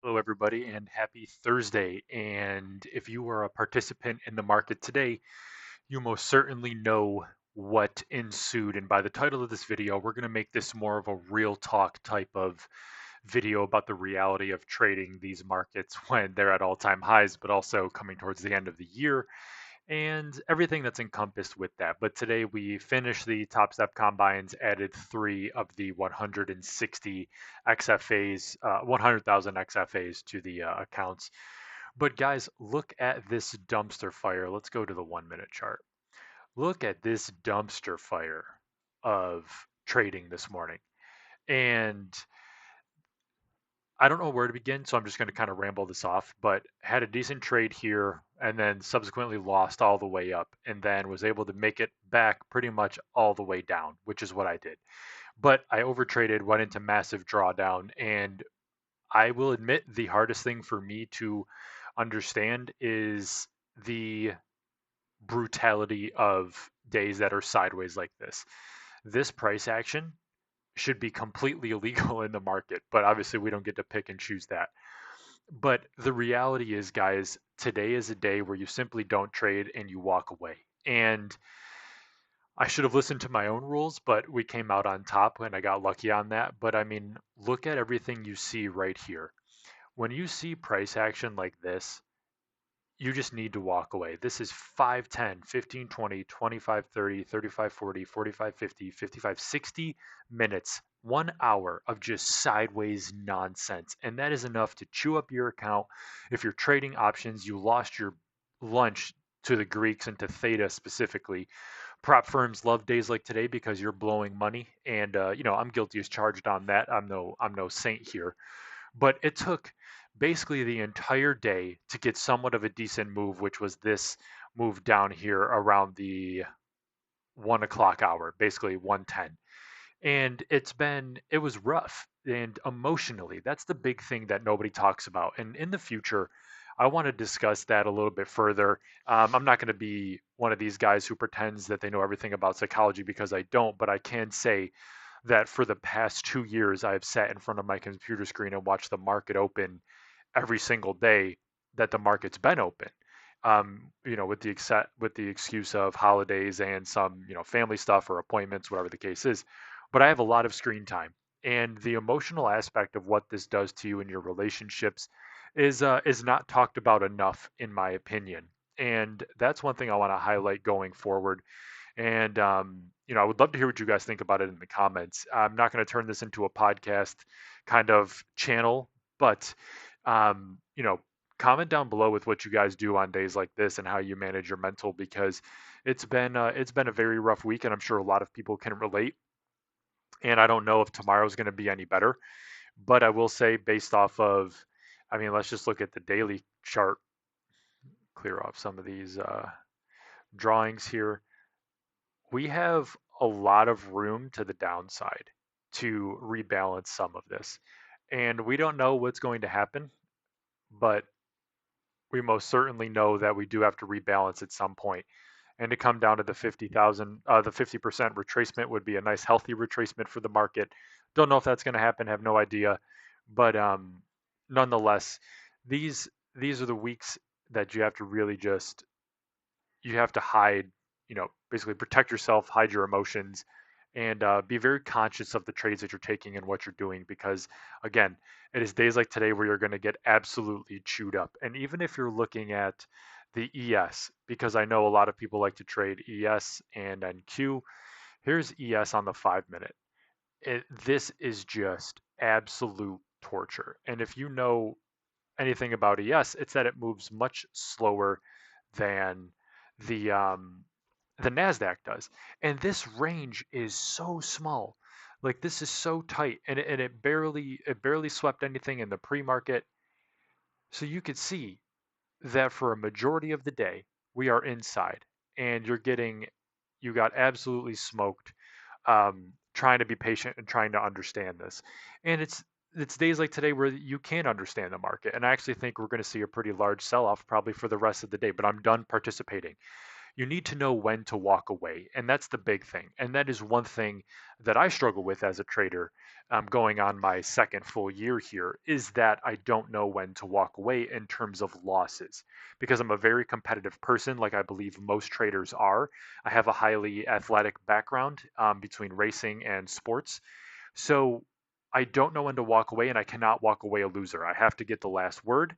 Hello, everybody, and happy Thursday. And if you are a participant in the market today, you most certainly know what ensued. And by the title of this video, we're going to make this more of a real talk type of video about the reality of trading these markets when they're at all time highs, but also coming towards the end of the year and everything that's encompassed with that. But today we finished the Top Step combines, added three of the 160 XFAs, 100,000 XFAs to the accounts. But guys, look at this dumpster fire. Let's go to the 1 minute chart. Look at this dumpster fire of trading this morning. And I don't know where to begin, so I'm just going to kind of ramble this off, but had a decent trade here and then subsequently lost all the way up and then was able to make it back pretty much all the way down, which is what I did. But I overtraded, went into massive drawdown, and I will admit the hardest thing for me to understand is the brutality of days that are sideways like this. This price action should be completely illegal in the market, but obviously we don't get to pick and choose that. But the reality is, guys, today is a day where you simply don't trade and you walk away. And I should have listened to my own rules, but we came out on top and I got lucky on that. But I mean, look at everything you see right here. When you see price action like this, you just need to walk away. This is 5, 10, 15, 20, 25, 30, 35, 40, 45, 50, 55, 60 minutes, 1 hour of just sideways nonsense. And that is enough to chew up your account. If you're trading options, you lost your lunch to the Greeks and to Theta specifically. Prop firms love days like today because you're blowing money. And, I'm guilty as charged on that. I'm no saint here, but it took basically the entire day to get somewhat of a decent move, which was this move down here around the 1 o'clock hour, basically 1:10. And it was rough and emotionally. That's the big thing that nobody talks about. And in the future, I want to discuss that a little bit further. I'm not going to be one of these guys who pretends that they know everything about psychology because I don't, but I can say that for the past 2 years, I've sat in front of my computer screen and watched the market open every single day that the market's been open. With the excuse of holidays and some family stuff or appointments, whatever the case is. But I have a lot of screen time, and the emotional aspect of what this does to you in your relationships is not talked about enough, in my opinion. And that's one thing I want to highlight going forward. And I would love to hear what you guys think about it in the comments. I'm not going to turn this into a podcast kind of channel, but um, you know, comment down below with what you guys do on days like this and how you manage your mental because it's been a very rough week, and I'm sure a lot of people can relate. And I don't know if tomorrow's going to be any better, but I will say based off of, I mean, let's just look at the daily chart. Clear off some of these drawings here. We have a lot of room to the downside to rebalance some of this. And we don't know what's going to happen, but we most certainly know that we do have to rebalance at some point. And to come down to the 50,000, the 50% retracement would be a nice healthy retracement for the market. Don't know if that's going to happen, have no idea. But nonetheless, these are the weeks that you have to really just you have to hide, basically protect yourself, hide your emotions, and be very conscious of the trades that you're taking and what you're doing. Because again, it is days like today where you're going to get absolutely chewed up. And even if you're looking at the ES, because I know a lot of people like to trade ES and NQ, here's ES on the 5 minute. This is just absolute torture. And if you know anything about ES, it's that it moves much slower than the um, the Nasdaq does, and this range is so small. Like this is so tight, and it barely swept anything in the pre-market. So you could see that for a majority of the day we are inside, and you got absolutely smoked trying to be patient and trying to understand this. And it's days like today where you can understand the market. And I actually think we're going to see a pretty large sell off probably for the rest of the day, but I'm done participating. you need to know when to walk away. And that's the big thing. And that is one thing that I struggle with as a trader, going on my second full year here, is that I don't know when to walk away in terms of losses because I'm a very competitive person, like I believe most traders are. I have a highly athletic background, between racing and sports. So I don't know when to walk away, and I cannot walk away a loser. I have to get the last word.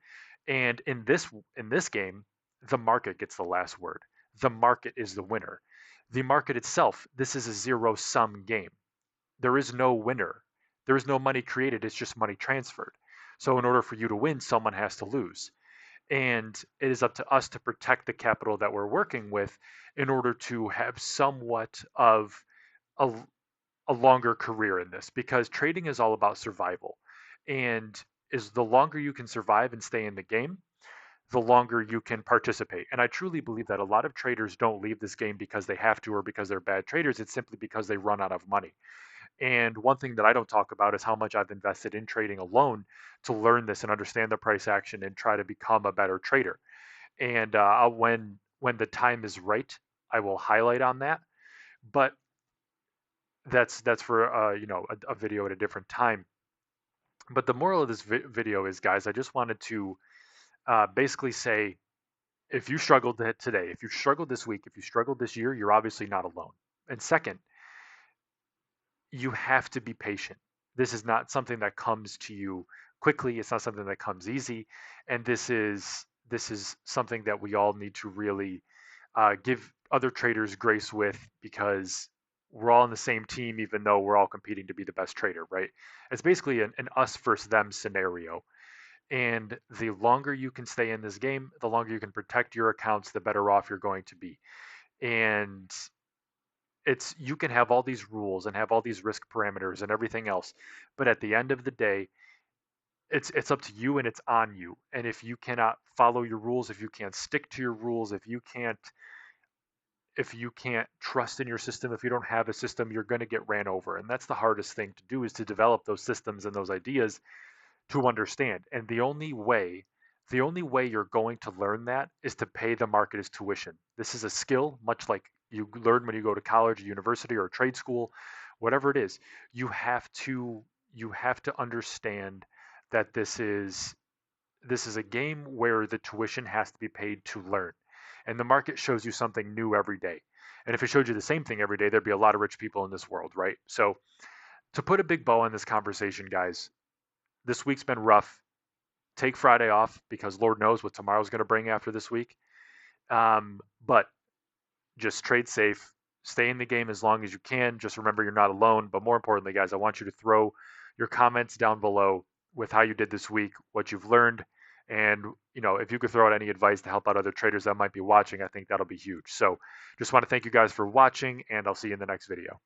And in this game, the market gets the last word. The market is the winner. The market itself, this is a zero sum game. There is no winner. There is no money created, it's just money transferred. So in order for you to win, someone has to lose. And it is up to us to protect the capital that we're working with in order to have somewhat of a, a longer career in this, because trading is all about survival. And is the longer you can survive and stay in the game, the longer you can participate. And I truly believe that a lot of traders don't leave this game because they have to or because they're bad traders. It's simply because they run out of money. And one thing that I don't talk about is how much I've invested in trading alone to learn this and understand the price action and try to become a better trader. And when the time is right, I will highlight on that. But that's for a video at a different time. But the moral of this video is, guys, I just wanted to basically say, if you struggled today, if you struggled this week, if you struggled this year, you're obviously not alone. And second, you have to be patient. This is not something that comes to you quickly. It's not something that comes easy, and this is something that we all need to really give other traders grace with, because we're all on the same team, even though we're all competing to be the best trader, right? It's basically an us versus them scenario. And the longer you can stay in this game, the longer you can protect your accounts, the better off you're going to be. And it's you can have all these rules and have all these risk parameters and everything else, but at the end of the day, it's up to you and it's on you. And if you cannot follow your rules, if you can't stick to your rules, if you can't trust in your system, if you don't have a system, you're going to get ran over. And that's the hardest thing to do, is to develop those systems and those ideas to understand. And the only way you're going to learn that is to pay the market as tuition. This is a skill, much like you learn when you go to college, or university, or trade school, whatever it is. You have to understand that this is a game where the tuition has to be paid to learn. And the market shows you something new every day. And if it showed you the same thing every day, there'd be a lot of rich people in this world, right? So to put a big bow on this conversation, guys, this week's been rough. Take Friday off, because Lord knows what tomorrow's going to bring after this week. But just trade safe, stay in the game as long as you can. Just remember you're not alone. But more importantly, guys, I want you to throw your comments down below with how you did this week, what you've learned, and if you could throw out any advice to help out other traders that might be watching, I think that'll be huge. So just want to thank you guys for watching, and I'll see you in the next video.